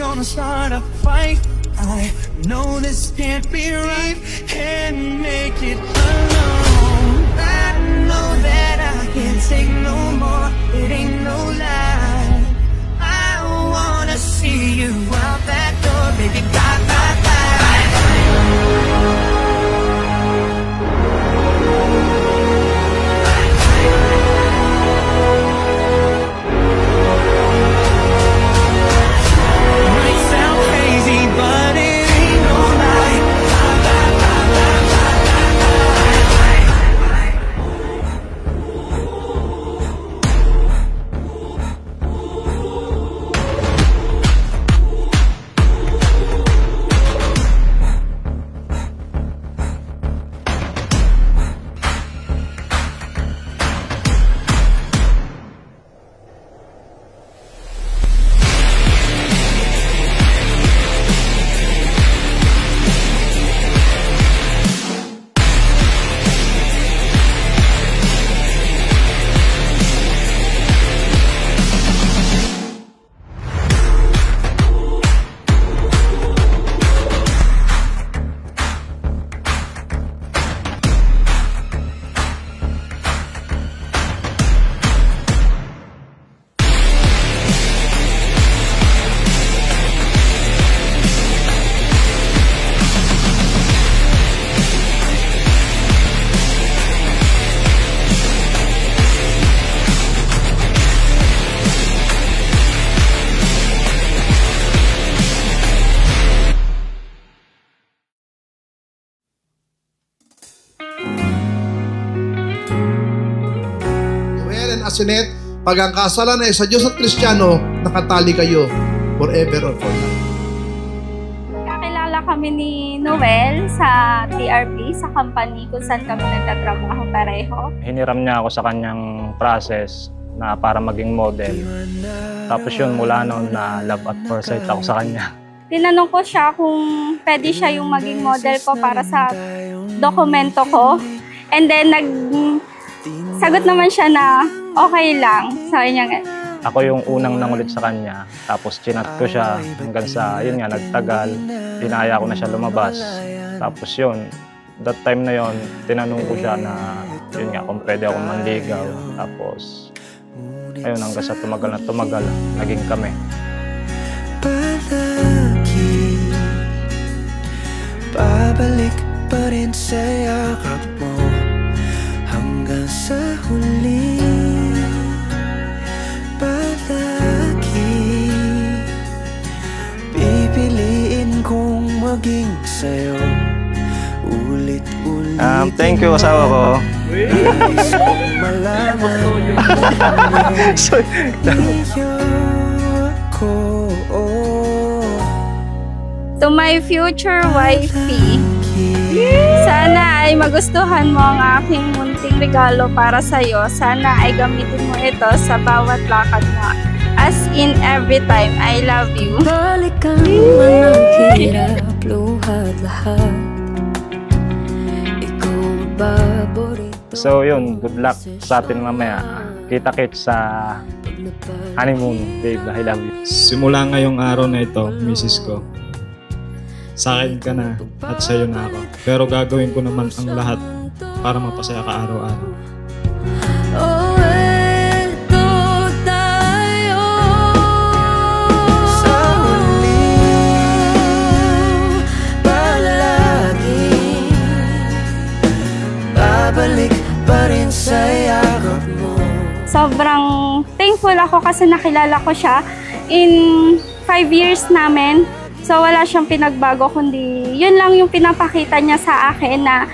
gonna start a fight. I know this can't be right. Can't make it alone. I know that I can't take no more. It ain't no lie. I wanna see you out that door, baby. Bye, bye, bye. Sinet, pag ang kasalan ay sa Diyos at Kristiyano, nakatali kayo forever or for life. Kakilala kami ni Noel sa TRP, sa company kung saan kami nagtatrabaho pareho. Hiniram niya ako sa kanyang process na para maging model. Tapos yun, mula noon na love at first sight ako sa kanya. Tinanong ko siya kung pwede siya yung maging model ko para sa dokumento ko. And then sagot naman siya na okay lang. Sabi niya, ako yung unang nangulit sa kanya. Tapos chinat ko siya hanggang sa, yun nga, nagtagal. Inaya ko na siya lumabas. Tapos yun, that time na yun, tinanong ko siya na, yun nga, kung pwede akong manligaw. Tapos, ayun, hanggang sa tumagal na tumagal, naging kami. Palagi, babalik pa rin sa yakap mo hanggang sa huli. Palagi, pipiliin kong maging sa'yo ulit-ulit. Thank you, asawa ko. Nais kong malaman to my future wifey, sana ay magustuhan mo ang aking munting regalo para sa'yo. Sana ay gamitin mo ito sa bawat lakad mo. As in every time, I love you. Balikan mo ng hirap, luhat lahat. Ikaw paborito. So yun, good luck sa atin mamaya. Kita-kits sa honeymoon, babe. I love you. Simula ngayong araw na ito, misis ko, sa akin ka na at sa'yo na ako. Pero gagawin ko naman ang lahat para mapasaya ka araw-araw. Oh, eto tayo sa huli, palagi babalik pa rin sa yakap mo. Sobrang thankful ako kasi nakilala ko siya in 5 years namin. So wala siyang pinagbago, kundi yun lang yung pinapakita niya sa akin na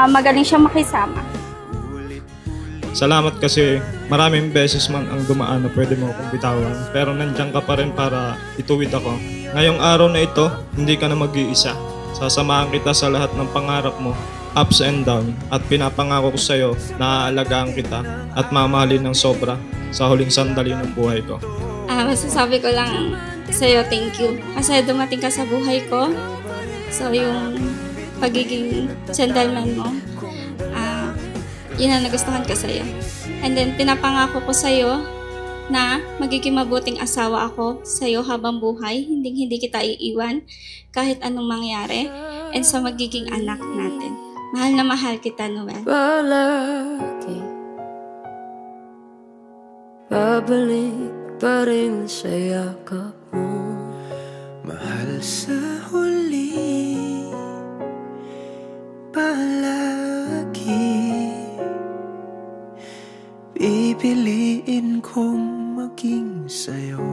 magaling siyang makisama. Salamat kasi maraming beses man ang dumaan na pwede mo akong bitawan. Pero nandiyan ka pa rin para ituwid ako. Ngayong araw na ito, hindi ka na mag-iisa. Sasamahan kita sa lahat ng pangarap mo, ups and down. At pinapangako ko sa'yo na aalagaan kita at mamahalin ng sobra sa huling sandali ng buhay ko. Masasabi ko lang sa'yo, thank you. Kasi dumating ka sa buhay ko. So, yung pagiging gentleman mo, yun ang nagustuhan ko sa'yo. And then, pinapangako ko sa'yo na magiging mabuting asawa ako sa'yo habang buhay, hindi kita iiwan kahit anong mangyari, and sa magiging anak natin. Mahal na mahal kita, Noel. Palagi babalik pa rin sa yakap mo. Mahal sa huli, palagi pipiliin kong maging sa'yo.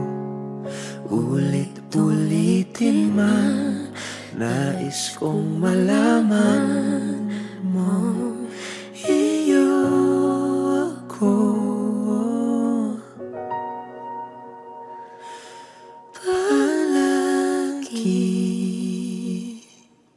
Ulit-ulitin man, nais kong malaman mo, iyo ako. Palagi